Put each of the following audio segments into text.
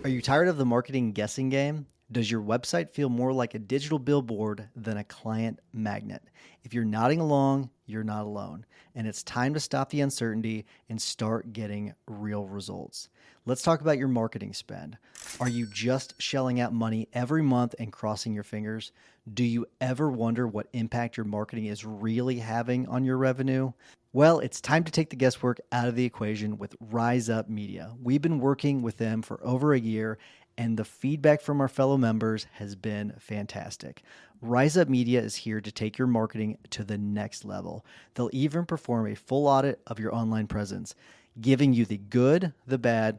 Are you tired of the marketing guessing game? Does your website feel more like a digital billboard than a client magnet? If you're nodding along, you're not alone. And it's time to stop the uncertainty and start getting real results. Let's talk about your marketing spend. Are you just shelling out money every month and crossing your fingers? Do you ever wonder what impact your marketing is really having on your revenue? Well, it's time to take the guesswork out of the equation with Rise Up Media. We've been working with them for over a year, and the feedback from our fellow members has been fantastic. Rise Up Media is here to take your marketing to the next level. They'll even perform a full audit of your online presence, giving you the good, the bad,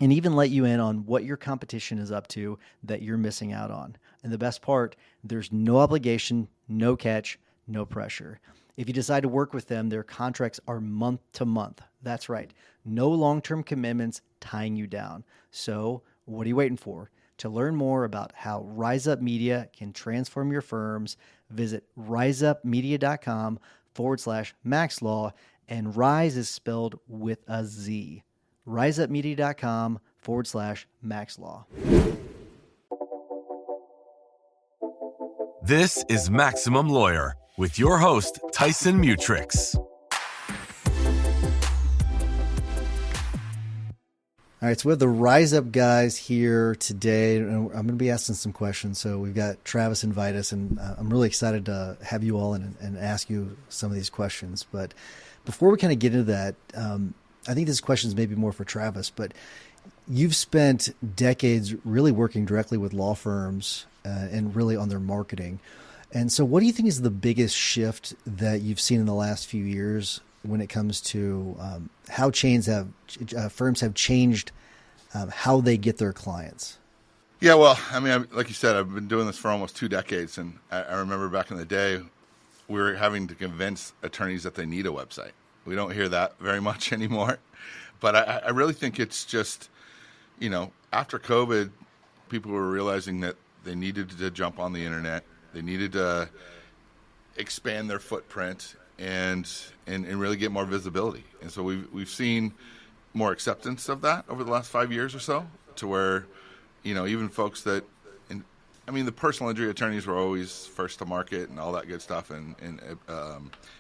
and even let you in on what your competition is up to that you're missing out on. And the best part, there's no obligation, no catch, no pressure. If you decide to work with them, their contracts are month to month. That's right. No long-term commitments tying you down. So what are you waiting for? To learn more about how Rise Up Media can transform your firms, visit riseupmedia.com/maxlaw, and Rise is spelled with a Z. riseupmedia.com/maxlaw. This is Maximum Lawyer with your host, Tyson Mutrix. All right, so we have the Rise Up guys here today, and I'm going to be asking some questions. So we've got Travis and Vaidas, and I'm really excited to have you all in and ask you some of these questions. But before we kind of get into that, I think this question is maybe more for Travis, but you've spent decades really working directly with law firms and really on their marketing. And so what do you think is the biggest shift that you've seen in the last few years when it comes to how firms have changed how they get their clients? Yeah, well, I mean, like you said, I've been doing this for almost 2 decades. And I remember back in the day, we were having to convince attorneys that they need a website. We don't hear that very much anymore. But I really think it's just, after COVID, people were realizing that they needed to jump on the internet. They needed to expand their footprint and really get more visibility. And so we've seen more acceptance of that over the last 5 years or so, to where, even folks that, the personal injury attorneys were always first to market and all that good stuff and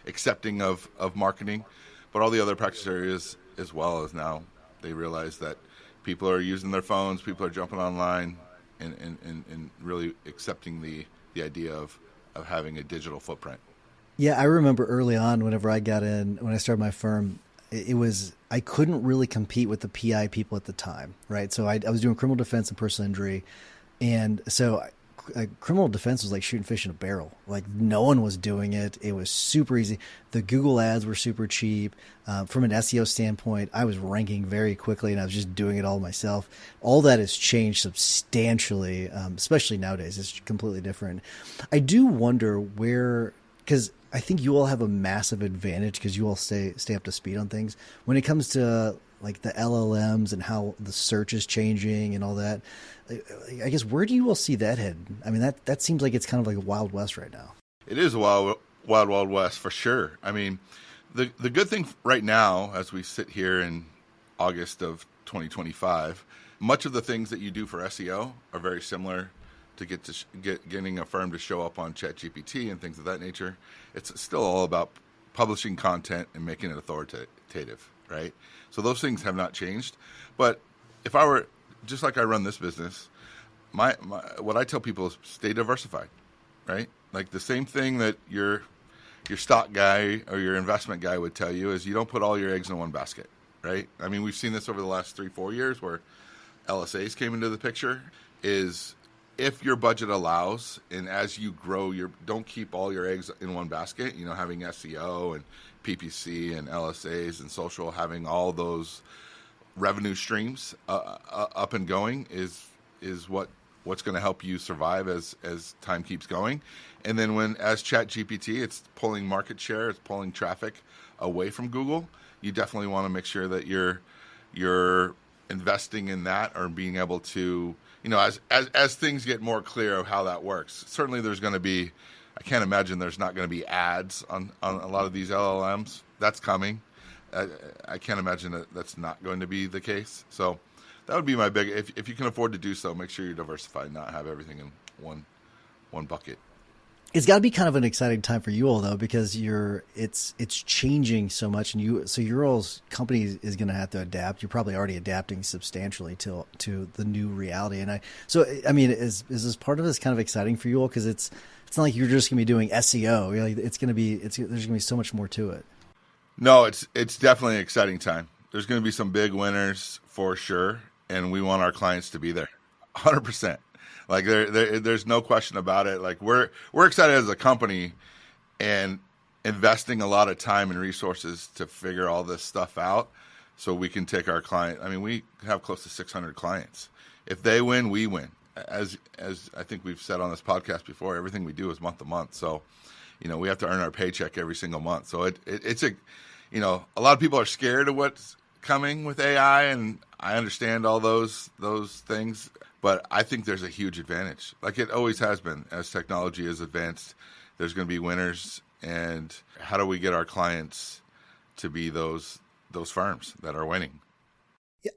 accepting of marketing. But all the other practice areas as well, as now they realize that people are using their phones, people are jumping online and really accepting the idea of having a digital footprint. Yeah, I remember early on when I started my firm, I couldn't really compete with the PI people at the time, right? So I was doing criminal defense and personal injury. And so criminal defense was like shooting fish in a barrel. Like no one was doing it. It was super easy. The Google ads were super cheap. From an SEO standpoint, I was ranking very quickly and I was just doing it all myself. All that has changed substantially, especially nowadays. It's completely different. I do wonder because I think you all have a massive advantage because you all stay up to speed on things. When it comes to like the LLMs and how the search is changing and all that, I guess, where do you all see that head? I mean, that seems like it's kind of like a Wild West right now. It is a wild west for sure. I mean, the good thing right now, as we sit here in August of 2025, much of the things that you do for SEO are very similar to getting a firm to show up on ChatGPT and things of that nature. It's still all about publishing content and making it authoritative, right? So those things have not changed. But if I were, just like I run this business, my what I tell people is stay diversified, right? Like the same thing that your stock guy or your investment guy would tell you is you don't put all your eggs in one basket, right? I mean, we've seen this over the last 3-4 years where LSAs came into the picture. Is if your budget allows, and as you grow, don't keep all your eggs in one basket. Having SEO and PPC and LSAs and social, having all those revenue streams up and going is what's going to help you survive as time keeps going. And then as ChatGPT, it's pulling market share, it's pulling traffic away from Google. You definitely want to make sure that you're investing in that or being able to, as things get more clear of how that works. Certainly there's going to be, I can't imagine there's not going to be ads on a lot of these LLMs. That's coming. I can't imagine that's not going to be the case. So that would be my big. If you can afford to do so, make sure you're diversified, not have everything in one bucket. It's got to be kind of an exciting time for you all though, because it's changing so much, and so your all's company is going to have to adapt. You're probably already adapting substantially to the new reality. And I mean, is this part of this kind of exciting for you all? Because it's not like you're just going to be doing SEO. You're like, there's going to be so much more to it. No, it's definitely an exciting time. There's going to be some big winners for sure, and we want our clients to be there, 100%. Like there's no question about it. Like we're excited as a company and investing a lot of time and resources to figure all this stuff out so we can take our client. I mean, we have close to 600 clients. If they win, we win. As I think we've said on this podcast before, everything we do is month to month. So, we have to earn our paycheck every single month. So it's a lot of people are scared of what's coming with AI, and I understand all those things. But I think there's a huge advantage, like it always has been. As technology has advanced, there's going to be winners. And how do we get our clients to be those firms that are winning?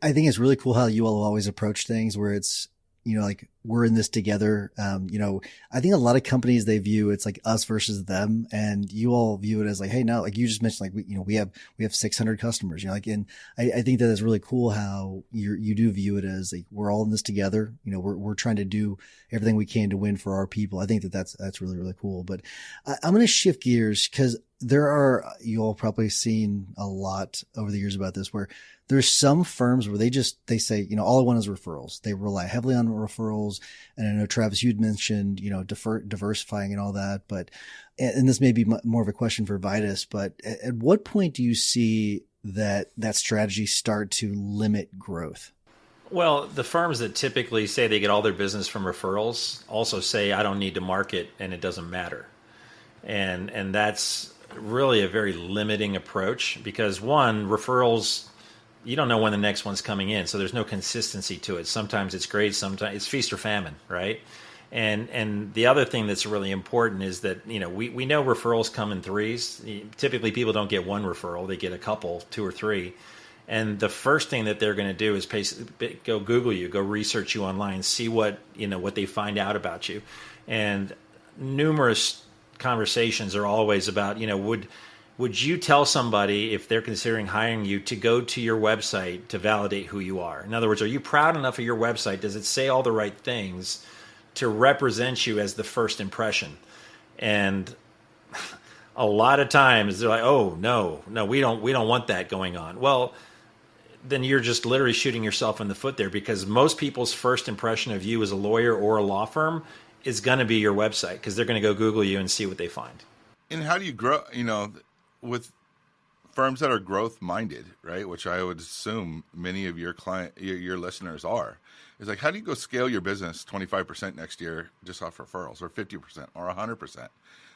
I think it's really cool how you all always approach things where it's, like we're in this together. I think a lot of companies, they view it's like us versus them, and you all view it as like, hey, no, like you just mentioned, like we have 600 customers, and I think that is really cool how you do view it as like, we're all in this together. We're trying to do everything we can to win for our people. I think that's really, really cool. But I'm going to shift gears because you all probably seen a lot over the years about this, where there's some firms where they say, all I want is referrals. They rely heavily on referrals. And I know Travis, you'd mentioned, diversifying and all that, and this may be more of a question for Vaidas, but at what point do you see that strategy start to limit growth? Well, the firms that typically say they get all their business from referrals also say, I don't need to market and it doesn't matter. And that's really a very limiting approach because one, referrals, you don't know when the next one's coming in. So there's no consistency to it. Sometimes it's great. Sometimes it's feast or famine, right? And the other thing that's really important is that, we know referrals come in threes. Typically people don't get one referral. They get a couple, 2 or 3. And the first thing that they're going to do is go Google you, go research you online, see what they find out about you. And numerous conversations are always about, would you tell somebody, if they're considering hiring you, to go to your website to validate who you are? In other words, are you proud enough of your website? Does it say all the right things to represent you as the first impression? And a lot of times they're like, oh, no, we don't want that going on. Well, then you're just literally shooting yourself in the foot there, because most people's first impression of you as a lawyer or a law firm is going to be your website, because they're going to go Google you and see what they find. And how do you grow, with firms that are growth minded, right? Which I would assume many of your your listeners are. It's like, how do you go scale your business 25% next year just off referrals, or 50% or 100%?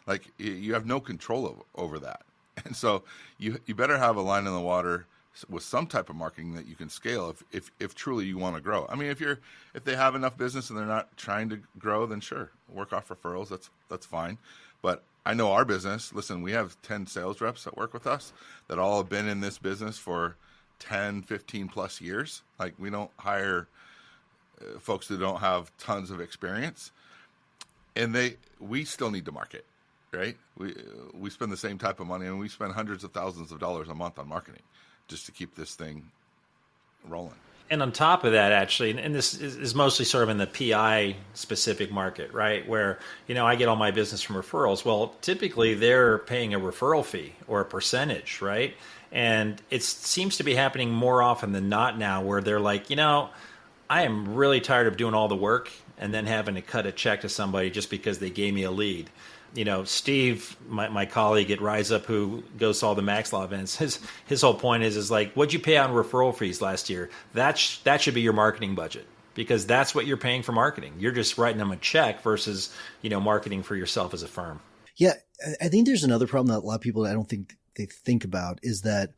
Like, you have no control over that. And so you better have a line in the water with some type of marketing that you can scale if truly you want to grow. I mean, if they have enough business and they're not trying to grow, then sure, work off referrals. That's fine. But I know our business. Listen, we have 10 sales reps that work with us that all have been in this business for 10, 15 plus years. Like, we don't hire folks that don't have tons of experience, and we still need to market, right? We spend the same type of money, and we spend hundreds of thousands of dollars a month on marketing just to keep this thing rolling. And on top of that, actually, and this is mostly sort of in the PI specific market, right? Where, I get all my business from referrals. Well, typically they're paying a referral fee or a percentage, right? And it seems to be happening more often than not now, where they're like, I am really tired of doing all the work and then having to cut a check to somebody just because they gave me a lead. Steve, my colleague at Rise Up, who goes to all the Max Law events, his whole point is like, what'd you pay on referral fees last year? That should be your marketing budget, because that's what you're paying for marketing. You're just writing them a check versus, marketing for yourself as a firm. Yeah. I think there's another problem that a lot of people, I don't think they think about, is that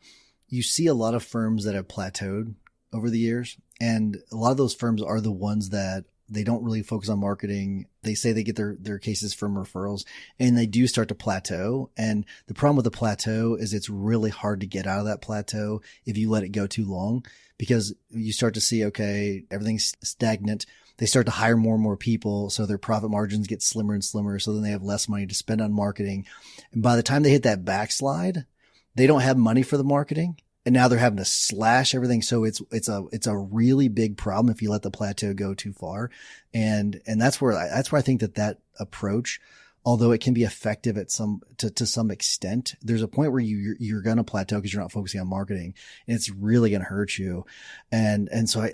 you see a lot of firms that have plateaued over the years. And a lot of those firms are the ones that They don't really focus on marketing. They say they get their cases from referrals, and they do start to plateau. And the problem with the plateau is it's really hard to get out of that plateau if you let it go too long, because you start to see, okay, everything's stagnant. They start to hire more and more people, so their profit margins get slimmer and slimmer. So then they have less money to spend on marketing. And by the time they hit that backslide, they don't have money for the marketing. And now they're having to slash everything. So it's a really big problem if you let the plateau go too far. And that's where I think that approach, although it can be effective to some extent, there's a point where you're going to plateau because you're not focusing on marketing, and it's really going to hurt you. And so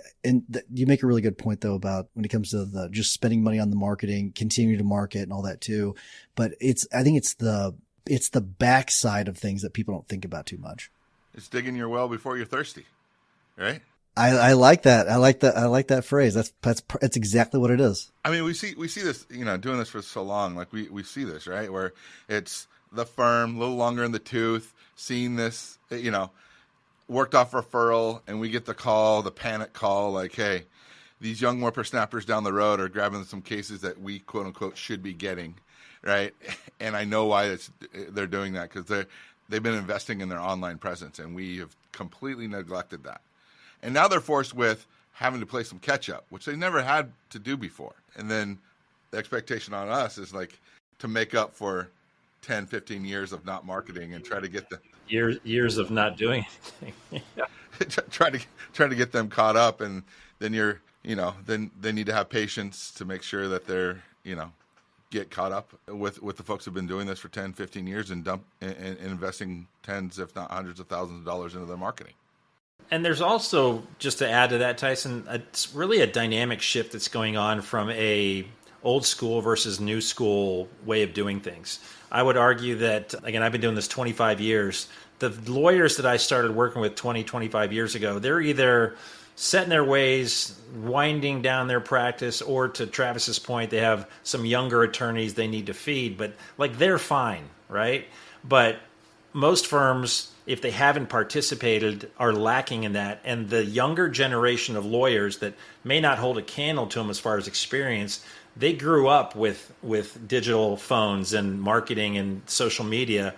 you make a really good point though about when it comes to the just spending money on the marketing, continuing to market and all that too. But I think it's the backside of things that people don't think about too much. It's digging your well before you're thirsty, right? I like that. I like that phrase. That's exactly what it is. I mean, we see this, doing this for so long. Like we see this, right? Where it's the firm, a little longer in the tooth, seeing this, worked off referral, and we get the panic call, like, hey, these young whippersnappers down the road are grabbing some cases that we quote unquote should be getting, right? And I know why they're doing that, because they've been investing in their online presence, and we have completely neglected that. And now they're forced with having to play some catch up, which they never had to do before. And then the expectation on us is like to make up for 10, 15 years of not marketing and try to get the years of not doing anything. try to get them caught up. And then then they need to have patience to make sure that they're, get caught up with the folks who've been doing this for 10, 15 years and investing tens, if not hundreds of thousands of dollars into their marketing. And there's also, just to add to that, Tyson, it's really a dynamic shift that's going on from a old school versus new school way of doing things. I would argue that, again, I've been doing this 25 years. The lawyers that I started working with 25 years ago, they're either set in their ways, winding down their practice, or to Travis's point, they have some younger attorneys they need to feed, but they're fine, right? But most firms, if they haven't participated, are lacking in that. And the younger generation of lawyers that may not hold a candle to them as far as experience, they grew up with digital phones and marketing and social media,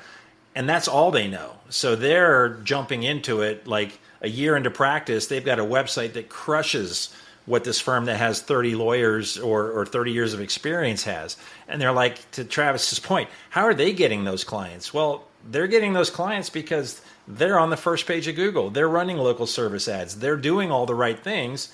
and that's all they know. So they're jumping into it like a year into practice. They've got a website that crushes what this firm that has 30 lawyers or 30 years of experience has. And they're like, to Travis's point, how are they getting those clients? Well, they're getting those clients because they're on the first page of Google. They're running local service ads. They're doing all the right things.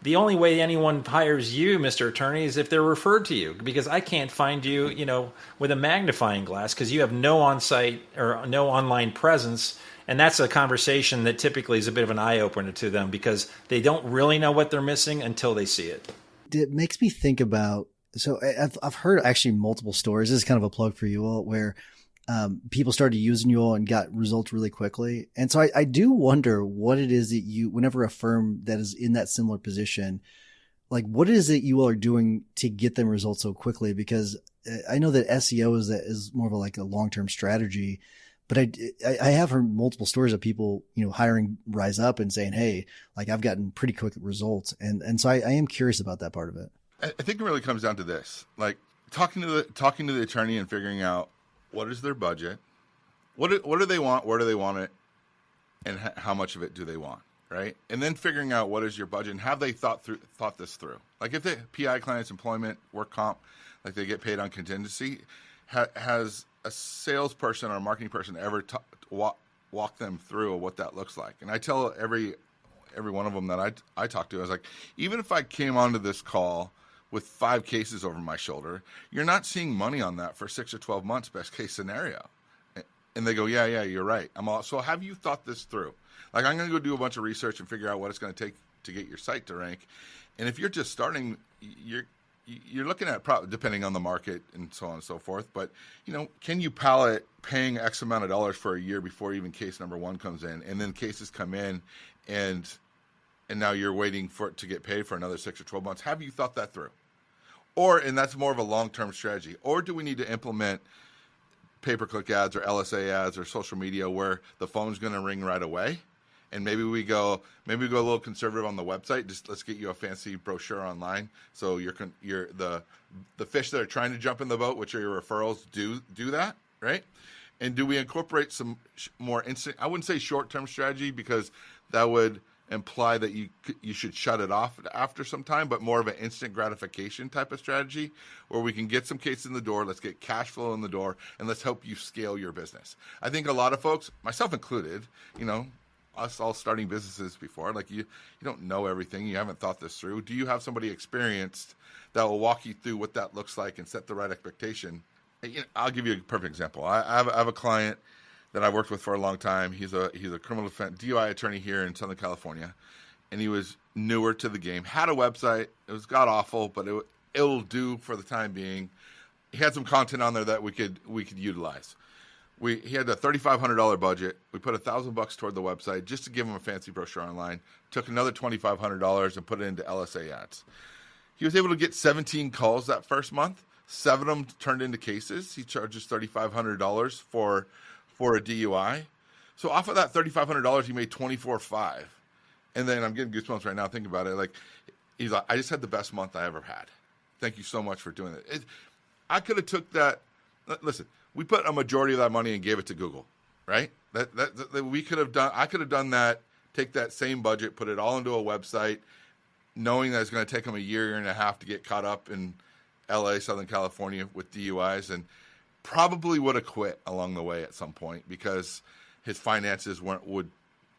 The only way anyone hires you, Mr. Attorney, is if they're referred to you, because I can't find you, with a magnifying glass because you have no on-site or no online presence. And that's a conversation that typically is a bit of an eye-opener to them because they don't really know what they're missing until they see it. It makes me think about, so I've heard actually multiple stories. This is kind of a plug for you all, where people started using you all and got results really quickly. And so I do wonder what it is that whenever a firm that is in that similar position, like what is it you all are doing to get them results so quickly? Because I know that SEO is more of a long-term strategy, but I have heard multiple stories of people, hiring Rise Up and saying, hey, I've gotten pretty quick results. And so I am curious about that part of it. I think it really comes down to this, like talking to the attorney and figuring out, what is their budget? What do they want? Where do they want it? And how much of it do they want? Right? And then figuring out what is your budget and have they thought this through? Like if the PI clients, employment, work comp, like they get paid on contingency, has a salesperson or a marketing person ever walk them through what that looks like? And I tell every one of them that I talk to, I was like, even if I came onto this call with 5 cases over my shoulder, you're not seeing money on that for 6 or 12 months, best case scenario. And they go, yeah, you're right. So have you thought this through? Like, I'm going to go do a bunch of research and figure out what it's going to take to get your site to rank. And if you're just starting, you're looking at, depending on the market and so on and so forth, but, can you pallet paying X amount of dollars for a year before even case number 1 comes in, and then cases come in and now you're waiting for it to get paid for another 6 or 12 months. Have you thought that through? And that's more of a long-term strategy. Or do we need to implement pay-per-click ads or LSA ads or social media where the phone's going to ring right away And maybe we go a little conservative on the website. Just let's get you a fancy brochure online. So the fish that are trying to jump in the boat, which are your referrals, do that, right? And do we incorporate some more instant? I wouldn't say short-term strategy, because that would imply that you should shut it off after some time, but more of an instant gratification type of strategy, where we can get some cases in the door, let's get cash flow in the door, and let's help you scale your business. I think a lot of folks, myself included, us all starting businesses before, like you don't know everything, you haven't thought this through. Do you have somebody experienced that will walk you through what that looks like and set the right expectation? I'll give you a perfect example. I have a client that I've worked with for a long time. He's a criminal defense DUI attorney here in Southern California, and he was newer to the game. Had a website. It was god awful, but it'll do for the time being. He had some content on there that we could utilize. He had a $3,500 budget. We put $1,000 toward the website just to give him a fancy brochure online. Took another $2,500 and put it into LSA ads. He was able to get 17 calls that first month. 7 of them turned into cases. He charges $3,500 for a DUI. So off of that $3,500, he made $24,500. And then I'm getting goosebumps right now thinking about it. Like, he's like, I just had the best month I ever had. Thank you so much for doing it. I could have took that. Listen, we put a majority of that money and gave it to Google, right? That we could have done. I could have done that. Take that same budget, put it all into a website, knowing that it's going to take him a year and a half to get caught up in LA, Southern California with DUIs, and probably would have quit along the way at some point, because his finances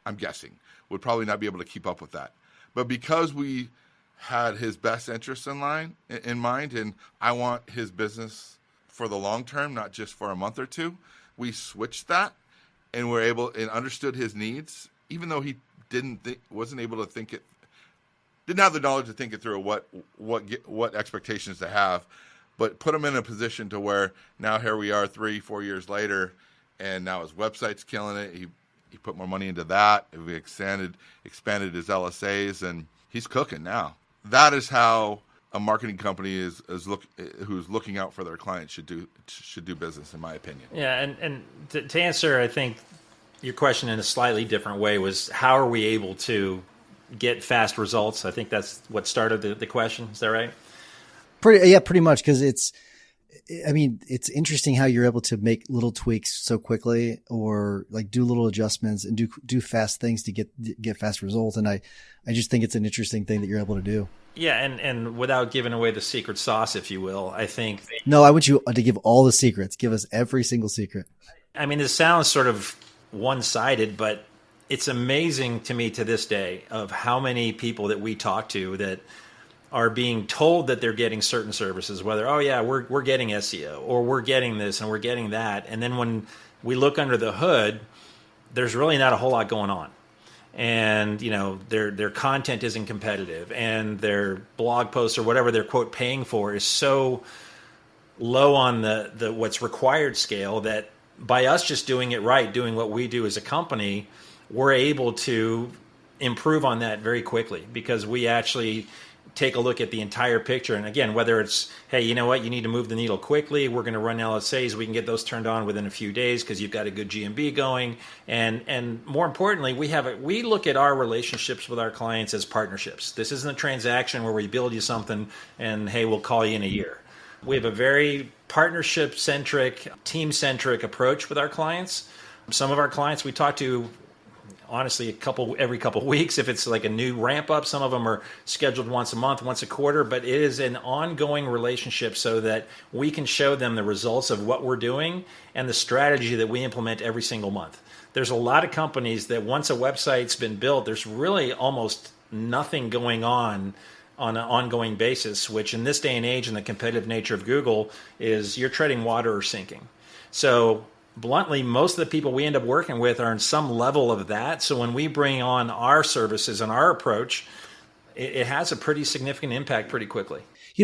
I'm guessing, would probably not be able to keep up with that. But because we had his best interests in mind, and I want his business for the long term, not just for a month or two, we switched that, and were able and understood his needs, even though he wasn't able to think it, didn't have the knowledge to think it through what expectations to have, but put him in a position to where now here we are 3-4 years later, and now his website's killing it. He put more money into that. We expanded his LSAs, and he's cooking now. That is how a marketing company who's looking out for their clients should do business, in my opinion. Yeah, and to answer, I think, your question in a slightly different way was, how are we able to get fast results? I think that's what started the question. Is that right? Pretty much, because it's interesting how you're able to make little tweaks so quickly, or like do little adjustments and do fast things to get fast results. And I just think it's an interesting thing that you're able to do. Yeah, and without giving away the secret sauce, if you will, I think. No, I want you to give all the secrets. Give us every single secret. I mean, this sounds sort of one-sided, but it's amazing to me to this day of how many people that we talk to that are being told that they're getting certain services, whether, oh yeah, we're getting SEO, or we're getting this and we're getting that. And then when we look under the hood, there's really not a whole lot going on. And, their content isn't competitive, and their blog posts or whatever they're quote paying for is so low on the what's required scale that by us just doing it right, doing what we do as a company, we're able to improve on that very quickly, because we actually take a look at the entire picture. And again, whether it's, hey, you know what, you need to move the needle quickly, we're going to run LSAs, we can get those turned on within a few days because you've got a good GMB going. And more importantly, we look at our relationships with our clients as partnerships. This isn't a transaction where we build you something and, hey, we'll call you in a year. We have a very partnership-centric, team-centric approach with our clients. Some of our clients we talk to, honestly, every couple of weeks. If it's like a new ramp up, some of them are scheduled once a month, once a quarter, but it is an ongoing relationship so that we can show them the results of what we're doing and the strategy that we implement every single month. There's a lot of companies that once a website's been built, there's really almost nothing going on an ongoing basis, which in this day and age, in the competitive nature of Google, is you're treading water or sinking. So bluntly, most of the people we end up working with are in some level of that. So when we bring on our services and our approach, it has a pretty significant impact pretty quickly.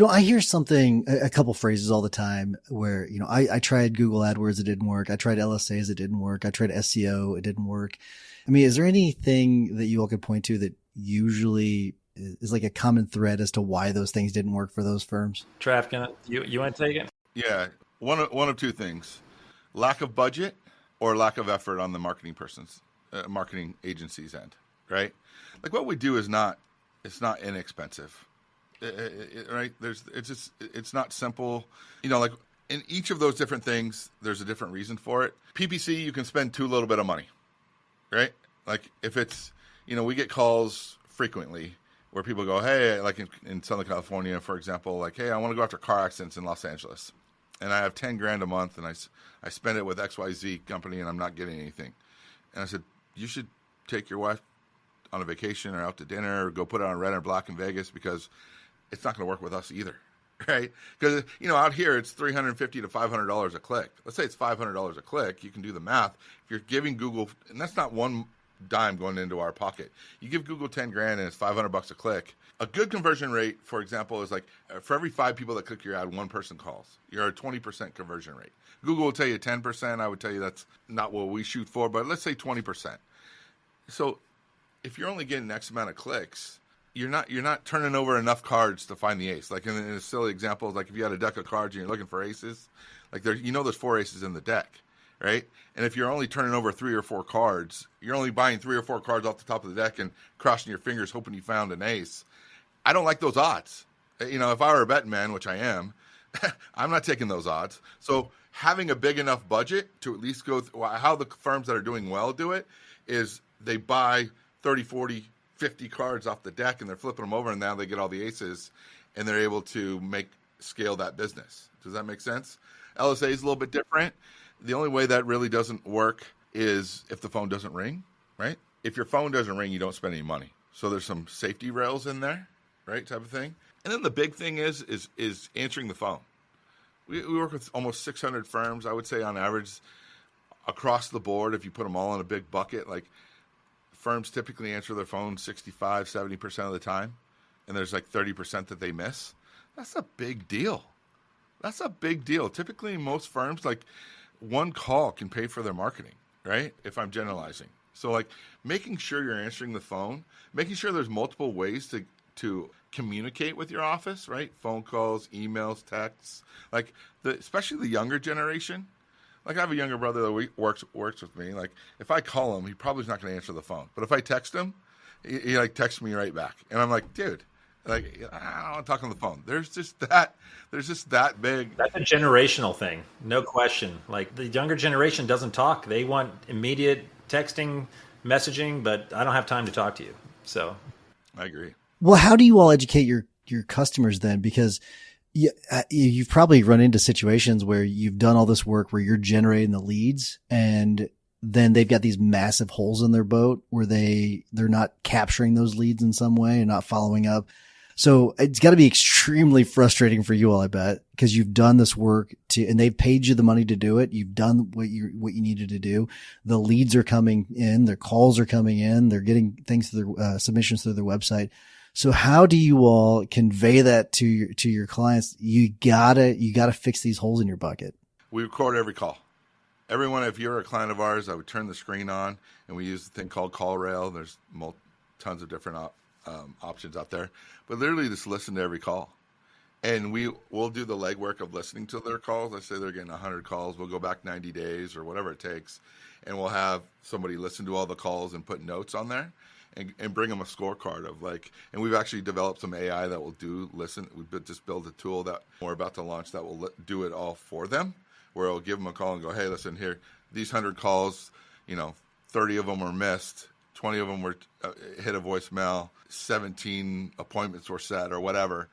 I hear a couple phrases all the time where, I tried Google AdWords, it didn't work. I tried LSAs, it didn't work. I tried SEO, it didn't work. I mean, is there anything that you all could point to that usually is like a common thread as to why those things didn't work for those firms? Trav, you want to take it? Yeah, one of two things: lack of budget or lack of effort on the marketing person's marketing agency's end, right? Like what we do is not, it's not inexpensive, right? It's not simple. Like in each of those different things, there's a different reason for it. PPC, you can spend too little bit of money, right? Like if it's, we get calls frequently where people go, hey, like in Southern California, for example, like, hey, I want to go after car accidents in Los Angeles. And I have 10 grand a month and I spend it with XYZ company and I'm not getting anything. And I said, you should take your wife on a vacation or out to dinner or go put it on red or black in Vegas because it's not going to work with us either, right? Because, out here it's $350 to $500 a click. Let's say it's $500 a click. You can do the math. If you're giving Google, and that's not one dime going into our pocket. You give Google 10 grand and it's $500 a click. A good conversion rate, for example, is like for every 5 people that click your ad, 1 person calls. You're a 20% conversion rate. Google will tell you 10%. I would tell you that's not what we shoot for, but let's say 20%. So if you're only getting X amount of clicks, you're not turning over enough cards to find the ace. Like in a silly example, like if you had a deck of cards and you're looking for aces, like there's 4 aces in the deck, right? And if you're only turning over 3 or 4 cards, you're only buying 3 or 4 cards off the top of the deck and crossing your fingers hoping you found an ace. I don't like those odds. If I were a betting man, which I am, I'm not taking those odds. So having a big enough budget to at least go through, how the firms that are doing well do it is they buy 30, 40, 50 cards off the deck and they're flipping them over and now they get all the aces and they're able to scale that business. Does that make sense? LSA is a little bit different. The only way that really doesn't work is if the phone doesn't ring, right? If your phone doesn't ring, you don't spend any money. So there's some safety rails in there, right? Type of thing. And then the big thing is answering the phone. We work with almost 600 firms, I would say on average across the board. If you put them all in a big bucket, like firms typically answer their phone 65, 70% of the time. And there's like 30% that they miss. That's a big deal. That's a big deal. Typically most firms, like one call can pay for their marketing, right? If I'm generalizing. So like making sure you're answering the phone, making sure there's multiple ways to communicate with your office, right? Phone calls, emails, texts, like especially the younger generation. Like I have a younger brother that works with me. Like if I call him, he probably is not going to answer the phone. But if I text him, he like texts me right back. And I'm like, dude, like I don't want to talk on the phone. There's just that big. That's a generational thing, no question. Like the younger generation doesn't talk. They want immediate texting, messaging, but I don't have time to talk to you. So I agree. Well, how do you all educate your customers then? Because you've probably run into situations where you've done all this work where you're generating the leads and then they've got these massive holes in their boat where they're not capturing those leads in some way and not following up. So it's got to be extremely frustrating for you all, I bet, because you've done this work and they've paid you the money to do it. You've done what you needed to do. The leads are coming in, their calls are coming in, they're getting things through their submissions through their website. So how do you all convey that to your clients? You gotta fix these holes in your bucket. We record every call. Everyone, if you're a client of ours, I would turn the screen on and we use a thing called CallRail. There's tons of different options out there, but literally just listen to every call. And we'll do the legwork of listening to their calls. Let's say they're getting 100 calls. We'll go back 90 days or whatever it takes. And we'll have somebody listen to all the calls and put notes on there. And bring them a scorecard of and we've actually developed some AI that will listen. We just built a tool that we're about to launch that will do it all for them, where it'll give them a call and go, hey, listen here, these 100 calls, 30 of them were missed, 20 of them were hit a voicemail, 17 appointments were set or whatever.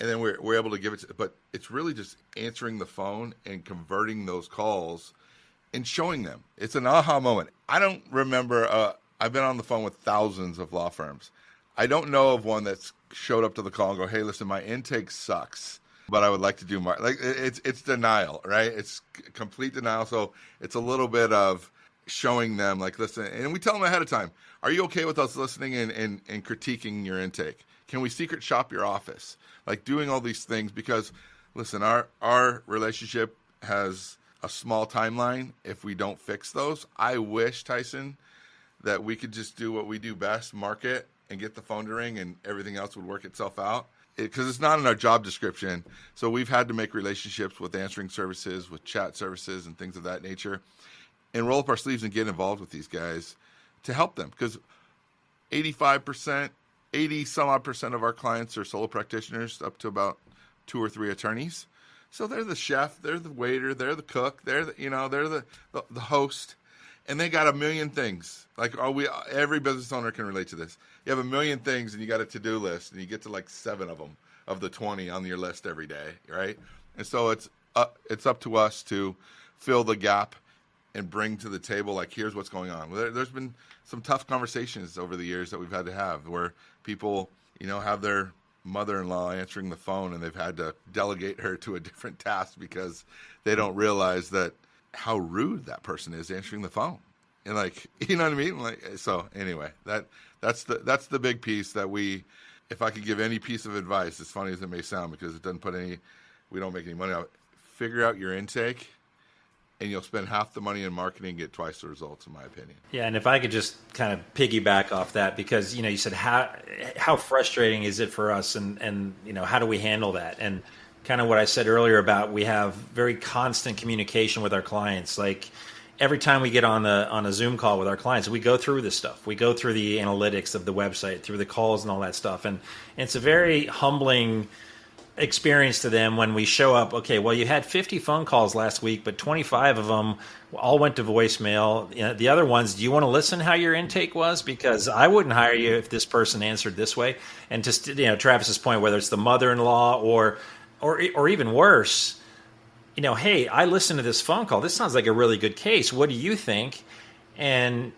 And then we're able to give it but it's really just answering the phone and converting those calls and showing them. It's an aha moment. I don't remember I've been on the phone with thousands of law firms. I don't know of one that's showed up to the call and go, hey, listen, my intake sucks, but I would like to do more. Like it's denial, right? It's complete denial. So it's a little bit of showing them like, listen, and we tell them ahead of time, are you okay with us listening and critiquing your intake? Can we secret shop your office? Like doing all these things because, listen, our relationship has a small timeline if we don't fix those. I wish, Tyson, that we could just do what we do best, market and get the phone to ring and everything else would work itself out. Because it's not in our job description. So we've had to make relationships with answering services, with chat services and things of that nature and roll up our sleeves and get involved with these guys to help them, because 85%, 80 some odd percent of our clients are solo practitioners, up to about 2 or 3 attorneys. So they're the chef, they're the waiter, they're the cook, they're the host, and they got a million things. Like every business owner can relate to this. You have a million things, and you got a to-do list, and you get to like 7 of them of the 20 on your list every day, right? And so it's up to us to fill the gap and bring to the table, like, here's what's going on. There's been some tough conversations over the years that we've had to have, where people, have their mother-in-law answering the phone, and they've had to delegate her to a different task because they don't realize that how rude that person is answering the phone. And like, you know what I mean? Like, so anyway, that's the big piece that if I could give any piece of advice, as funny as it may sound, because it doesn't we don't make any money out of it, figure out your intake, and you'll spend half the money in marketing and get twice the results, in my opinion. Yeah, and if I could just kind of piggyback off that, because you said how frustrating is it for us, and how do we handle that? And kind of what I said earlier about, we have very constant communication with our clients. Like, every time we get on a Zoom call with our clients, we go through this stuff. We go through the analytics of the website, through the calls and all that stuff, and it's a very humbling experience to them when we show up. Okay, well, you had 50 phone calls last week, but 25 of them all went to voicemail. The other ones, do you want to listen how your intake was? Because I wouldn't hire you if this person answered this way. And just, Travis's point, whether it's the mother-in-law or even worse, hey, I listened to this phone call. This sounds like a really good case. What do you think? And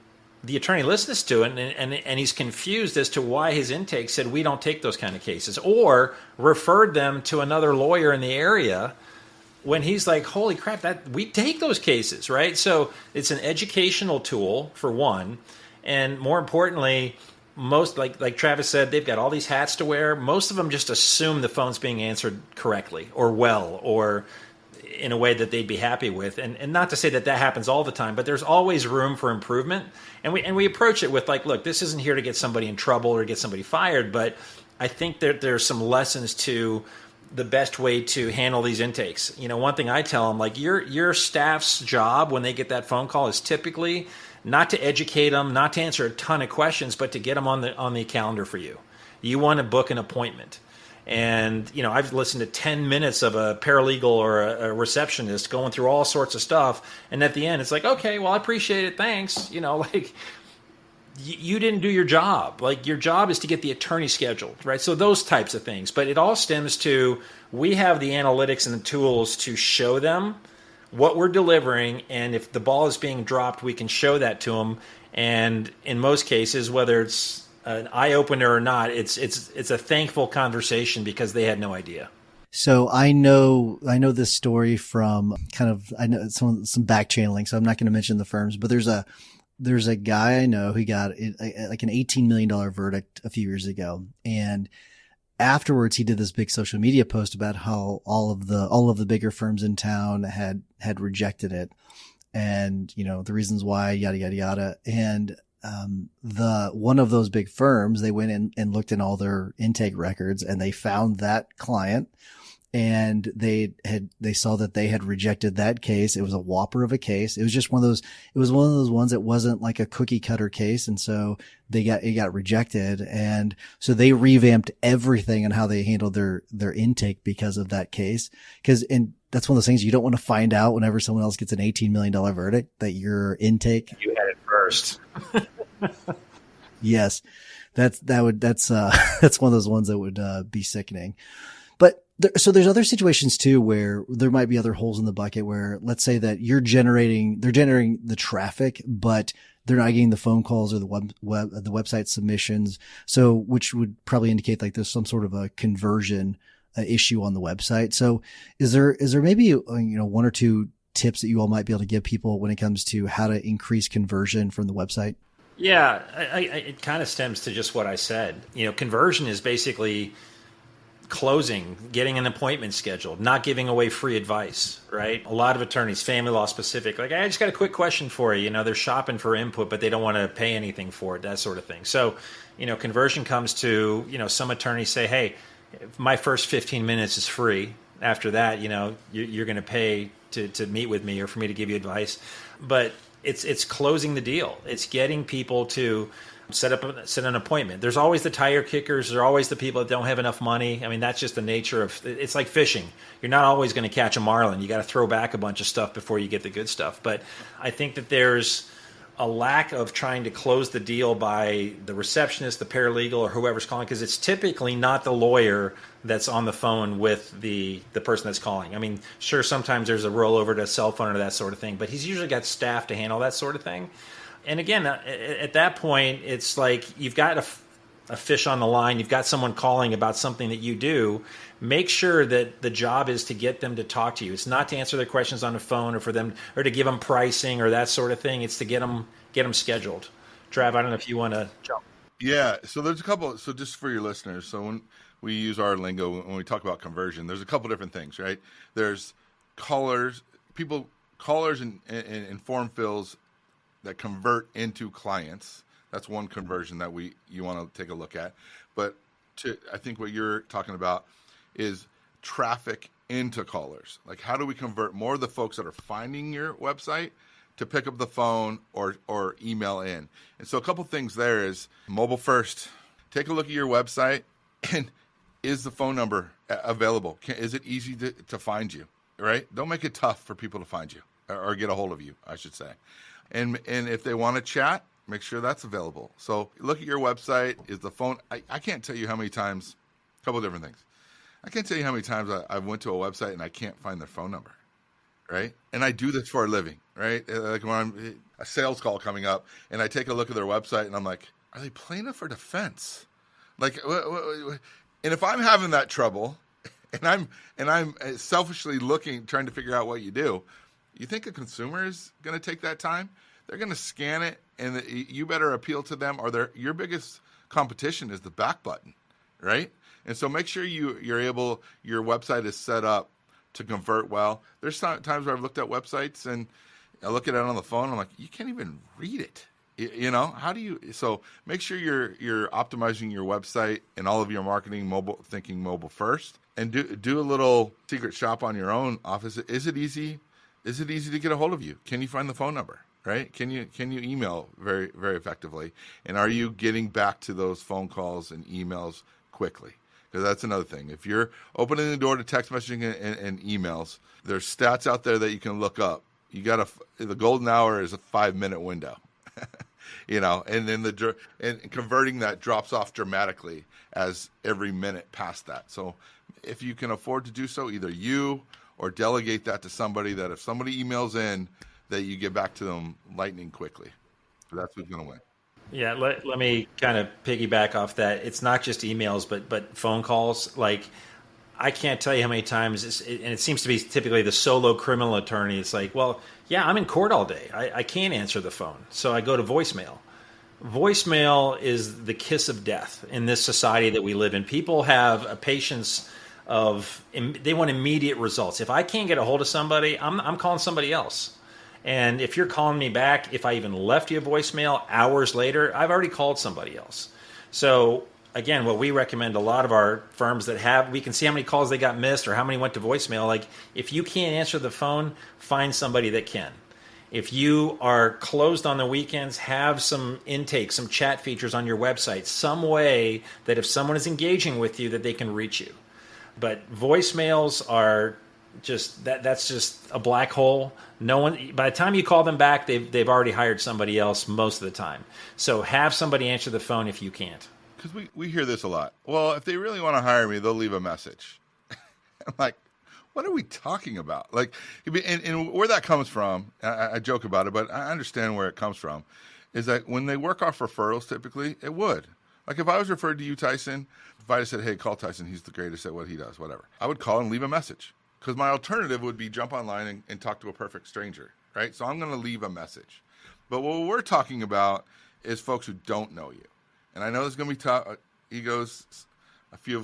the attorney listens to it, and he's confused as to why his intake said we don't take those kind of cases, or referred them to another lawyer in the area, when he's like, holy crap, that we take those cases, right? So it's an educational tool, for one, and more importantly, most, like Travis said, they've got all these hats to wear. Most of them just assume the phone's being answered correctly or well, or in a way that they'd be happy with. And not to say that happens all the time, but there's always room for improvement. And we approach it with, like, look, this isn't here to get somebody in trouble or get somebody fired, but I think there's some lessons to the best way to handle these intakes. One thing I tell them, like, your staff's job when they get that phone call is typically not to educate them, not to answer a ton of questions, but to get them on the calendar for you. You want to book an appointment. And, I've listened to 10 minutes of a paralegal or a receptionist going through all sorts of stuff. And at the end, it's like, okay, well, I appreciate it. Thanks. You didn't do your job. Like, your job is to get the attorney scheduled, right? So those types of things. But it all stems to, we have the analytics and the tools to show them what we're delivering. And if the ball is being dropped, we can show that to them. And in most cases, whether it's an eye-opener or not, it's a thankful conversation because they had no idea. So I know this story from I know some back channeling, so I'm not going to mention the firms, but there's a guy I know who got like an $18 million verdict a few years ago. And afterwards he did this big social media post about how all of the bigger firms in town had rejected it, and, the reasons why, yada, yada, yada. And one of those big firms, they went in and looked in all their intake records, and they found that client, and they saw that they had rejected that case. It was a whopper of a case. It was just one of those ones that wasn't like a cookie cutter case. And so it got rejected. And so they revamped everything and how they handled their intake because of that case. And that's one of those things you don't want to find out whenever someone else gets an $18 million verdict, that your intake. You had it first. Yes. That's one of those ones that would be sickening. But so there's other situations too where there might be other holes in the bucket where, let's say that they're generating the traffic, but they're not getting the phone calls or the website submissions. So, which would probably indicate like there's some sort of a conversion issue on the website. So is there maybe, one or two tips that you all might be able to give people when it comes to how to increase conversion from the website? Yeah, it kind of stems to just what I said. Conversion is basically closing, getting an appointment scheduled, not giving away free advice, right? A lot of attorneys, family law specific, like, I just got a quick question for you. They're shopping for input, but they don't want to pay anything for it, that sort of thing. So, conversion comes to, some attorneys say, hey, my first 15 minutes is free. After that, you're going to pay to meet with me or for me to give you advice. But It's closing the deal. It's getting people to set an appointment. There's always the tire kickers. There's always the people that don't have enough money. I mean, that's just the nature of it's like fishing. You're not always going to catch a marlin. You got to throw back a bunch of stuff before you get the good stuff. But I think that there's a lack of trying to close the deal by the receptionist, the paralegal, or whoever's calling, because it's typically not the lawyer that's on the phone with the person that's calling. I mean, sure, sometimes there's a rollover to a cell phone or that sort of thing, but he's usually got staff to handle that sort of thing. And again, at that point, it's like you've got a fish on the line. You've got someone calling about something that you do. Make sure that the job is to get them to talk to you. It's not to answer their questions on the phone or to give them pricing or that sort of thing. It's to get them scheduled. Trav, I don't know if you want to jump. Yeah. So there's a couple. So just for your listeners, so when we use our lingo, when we talk about conversion, there's a couple different things, right? There's callers and form fills that convert into clients. That's one conversion that you want to take a look at. But I think what you're talking about is traffic into callers. Like, how do we convert more of the folks that are finding your website to pick up the phone or email in? And so a couple things there is mobile first. Take a look at your website, and is the phone number available? Is it easy to find you, right? Don't make it tough for people to find you or get a hold of you, I should say. And if they want to chat, make sure that's available. So look at your website. Is the phone? I can't tell you how many times. A couple of different things. I can't tell you how many times I went to a website and I can't find their phone number, right? And I do this for a living, right? Like when I'm a sales call coming up and I take a look at their website and I'm like, are they plaintiff or defense? Like, and if I'm having that trouble and I'm selfishly trying to figure out what you do, you think a consumer is going to take that time? They're going to scan it, and you better appeal to them, or your biggest competition is the back button, right? And so make sure your website is set up to convert well. There's times where I've looked at websites and I look at it on the phone, I'm like, you can't even read it. You know, how do you? So make sure you're optimizing your website and all of your marketing thinking mobile first, and do a little secret shop on your own office. Is it easy? Is it easy to get a hold of you? Can you find the phone number? Right? Can you email very, very effectively? And are you getting back to those phone calls and emails quickly? Because that's another thing. If you're opening the door to text messaging and emails, there's stats out there that you can look up. The golden hour is a 5-minute window, you know, and then and converting that drops off dramatically as every minute past that. So if you can afford to do so, either you or delegate that to somebody, that if somebody emails in, that you get back to them lightning quickly. That's who's going to win. Yeah, let me kind of piggyback off that. It's not just emails, but phone calls. Like, I can't tell you how many times, and it seems to be typically the solo criminal attorney. It's like, well, yeah, I'm in court all day. I can't answer the phone, so I go to voicemail. Voicemail is the kiss of death in this society that we live in. People have a patience they want immediate results. If I can't get a hold of somebody, I'm calling somebody else. And if you're calling me back, if I even left you a voicemail hours later, I've already called somebody else. So again, what we recommend, a lot of our firms we can see how many calls they got missed or how many went to voicemail. Like, if you can't answer the phone, find somebody that can. If you are closed on the weekends, have some intake, some chat features on your website, some way that if someone is engaging with you, that they can reach you. But voicemails are that's just a black hole. No one, by the time you call them back, they've already hired somebody else most of the time. So have somebody answer the phone if you can't. Because we hear this a lot. Well, if they really want to hire me, they'll leave a message. I'm like, what are we talking about? Like, and where that comes from, I joke about it, but I understand where it comes from, is that when they work off referrals, typically, it would. Like, if I was referred to you, Tyson, if I said, hey, call Tyson, he's the greatest at what he does, whatever, I would call and leave a message. Because my alternative would be jump online and talk to a perfect stranger, right? So I'm going to leave a message. But what we're talking about is folks who don't know you. And I know there's going to be tough egos. A few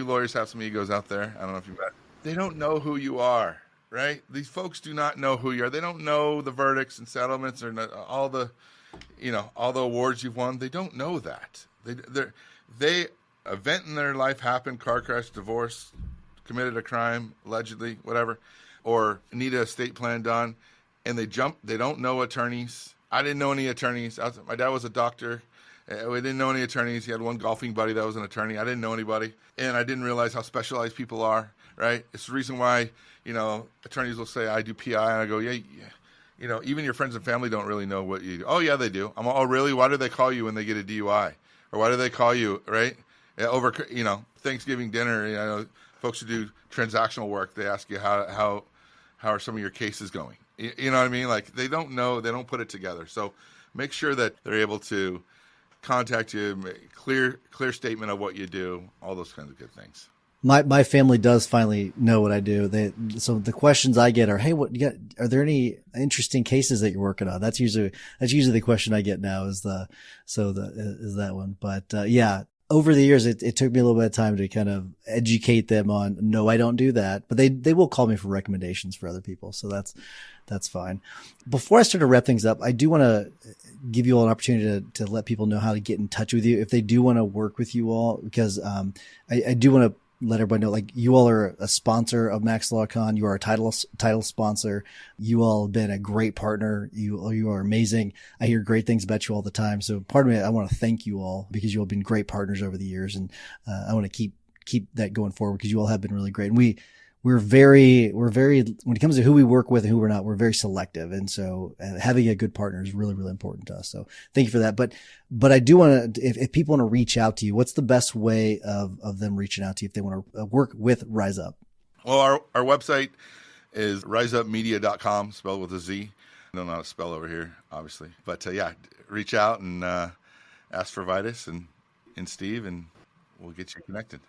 lawyers have some egos out there. I don't know if you've met. They don't know who you are, right? These folks do not know who you are. They don't know the verdicts and settlements or all the awards you've won. They don't know that. They event in their life happened, car crash, divorce, committed a crime, allegedly, whatever, or need a estate plan done, and they don't know attorneys. I didn't know any attorneys. My dad was a doctor. We didn't know any attorneys. He had one golfing buddy that was an attorney. I didn't know anybody, and I didn't realize how specialized people are, right? It's the reason why, attorneys will say, I do PI, and I go, yeah. Even your friends and family don't really know what you do. Oh, yeah, they do. Oh, really? Why do they call you when they get a DUI? Or why do they call you, right? Over, Thanksgiving dinner, folks who do transactional work, they ask you how are some of your cases going? You know what I mean? Like, they don't know, they don't put it together. So make sure that they're able to contact you, make clear statement of what you do, all those kinds of good things. My family does finally know what I do. So the questions I get are, hey, are there any interesting cases that you're working on? That's usually the question I get now is that one. But, yeah, over the years, it took me a little bit of time to kind of educate them on, no, I don't do that, but they will call me for recommendations for other people. So that's fine. Before I start to wrap things up, I do want to give you all an opportunity to let people know how to get in touch with you if they do want to work with you all, because, I do want to let everybody know, like, you all are a sponsor of MaxLawCon. You are a title sponsor. You all have been a great partner. You are amazing. I hear great things about you all the time. So part of me, I want to thank you all because you all have been great partners over the years. And, I want to keep that going forward because you all have been really great. And we're very, when it comes to who we work with and who we're not, we're very selective. And so having a good partner is really, really important to us. So thank you for that. But I do want to, if people want to reach out to you, what's the best way of them reaching out to you if they want to work with Rise Up? Well, our website is riseupmedia.com, spelled with a Z. I don't know how to spell over here, obviously. But yeah, reach out and ask for Vaidas and Steve, and we'll get you connected.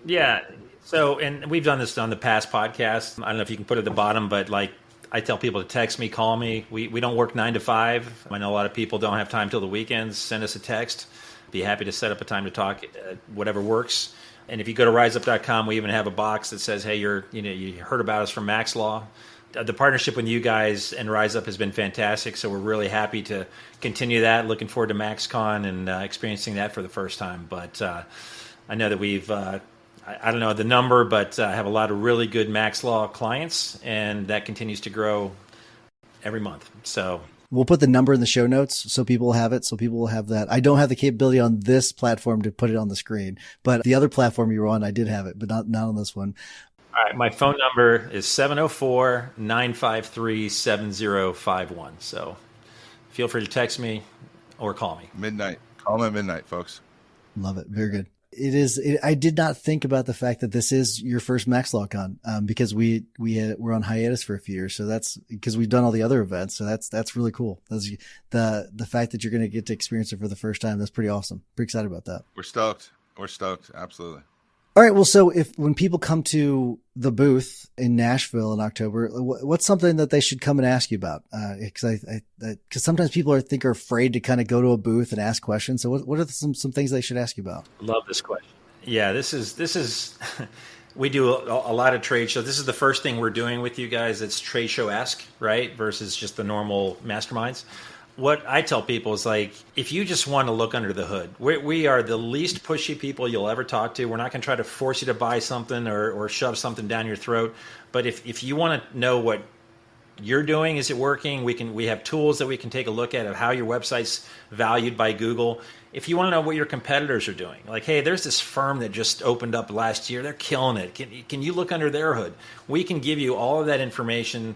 Yeah. So, and we've done this on the past podcast. I don't know if you can put it at the bottom, but like, I tell people to text me, call me. We don't work 9 to 5. I know a lot of people don't have time till the weekends. Send us a text. Be happy to set up a time to talk, whatever works. And if you go to riseup.com, we even have a box that says, hey, you heard about us from Max Law. The partnership with you guys and Rise Up has been fantastic. So we're really happy to continue that. Looking forward to MaxCon and experiencing that for the first time. But I know that we've, I don't know the number, but I have a lot of really good Max Law clients, and that continues to grow every month. So we'll put the number in the show notes so people have it. So people will have that. I don't have the capability on this platform to put it on the screen, but the other platform you were on, I did have it, but not on this one. All right. My phone number is 704-953-7051. So feel free to text me or call me. Midnight. Call me at midnight, folks. Love it. Very good. I did not think about the fact that this is your first MaxLawCon, because we're on hiatus for a few years. So that's because we've done all the other events. So that's really cool. That's the fact that you're going to get to experience it for the first time. That's pretty awesome. Pretty excited about that. We're stoked. Absolutely. All right. Well, so when people come to the booth in Nashville in October, what's something that they should come and ask you about? Because sometimes people are afraid to kind of go to a booth and ask questions. So what are some things they should ask you about? Love this question. Yeah, this is we do a lot of trade shows. This is the first thing we're doing with you guys. It's trade show-esque, right? Versus just the normal masterminds. What I tell people is, like, if you just want to look under the hood, we are the least pushy people you'll ever talk to. We're not going to try to force you to buy something or shove something down your throat. But if you want to know what you're doing, is it working? We have tools that we can take a look at of how your website's valued by Google. If you want to know what your competitors are doing, like, hey, there's this firm that just opened up last year. They're killing it. Can you look under their hood? We can give you all of that information,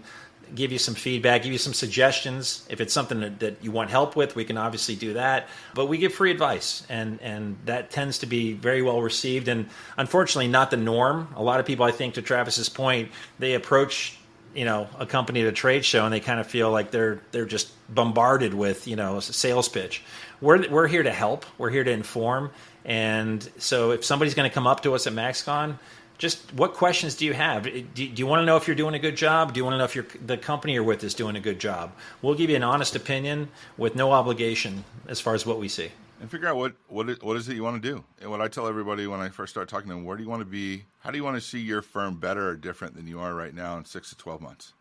give you some feedback, give you some suggestions. If it's something that you want help with, we can obviously do that. But we give free advice, and that tends to be very well received, and unfortunately not the norm. A lot of people, I think, to Travis's point, they approach a company at a trade show and they kind of feel like they're just bombarded with a sales pitch. We're here to help. We're here to inform. And so if somebody's going to come up to us at MaxCon, just what questions do you have? Do you want to know if you're doing a good job? Do you want to know if the company you're with is doing a good job? We'll give you an honest opinion with no obligation as far as what we see. And figure out what is it you want to do. And what I tell everybody when I first start talking to them, where do you want to be? How do you want to see your firm better or different than you are right now in 6 to 12 months?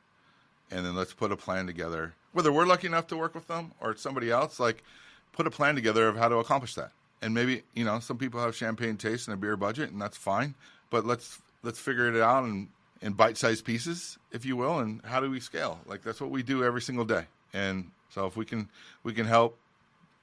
And then let's put a plan together. Whether we're lucky enough to work with them or it's somebody else, like, put a plan together of how to accomplish that. And maybe, some people have champagne taste and a beer budget, and that's fine. But let's figure it out in bite-sized pieces, if you will, and how do we scale? Like, that's what we do every single day. And so if we can help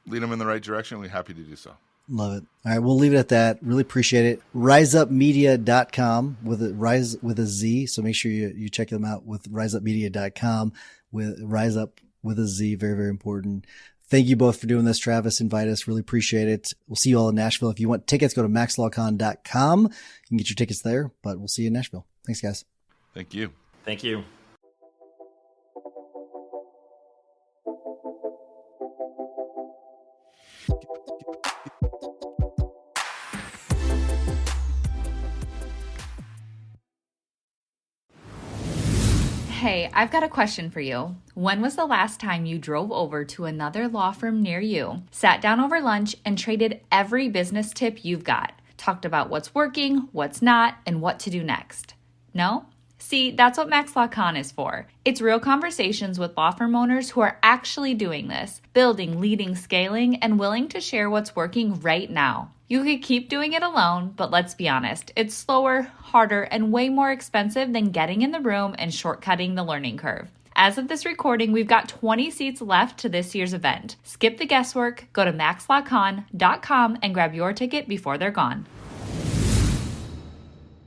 lead them in the right direction, we're happy to do so. Love it. All right, we'll leave it at that. Really appreciate it. RiseUpMedia.com with a Z. So make sure you check them out with RiseUpMedia.com with Rise Up with a Z. Very, very important. Thank you both for doing this, Travis and Vaidas. Really appreciate it. We'll see you all in Nashville. If you want tickets, go to maxlawcon.com. You can get your tickets there, but we'll see you in Nashville. Thanks, guys. Thank you. Thank you. Hey, I've got a question for you. When was the last time you drove over to another law firm near you, sat down over lunch, and traded every business tip you've got? Talked about what's working, what's not, and what to do next. No? See, that's what MaxLawCon is for. It's real conversations with law firm owners who are actually doing this, building, leading, scaling, and willing to share what's working right now. You could keep doing it alone, but let's be honest, it's slower, harder, and way more expensive than getting in the room and shortcutting the learning curve. As of this recording, we've got 20 seats left to this year's event. Skip the guesswork, go to maxlawcon.com and grab your ticket before they're gone.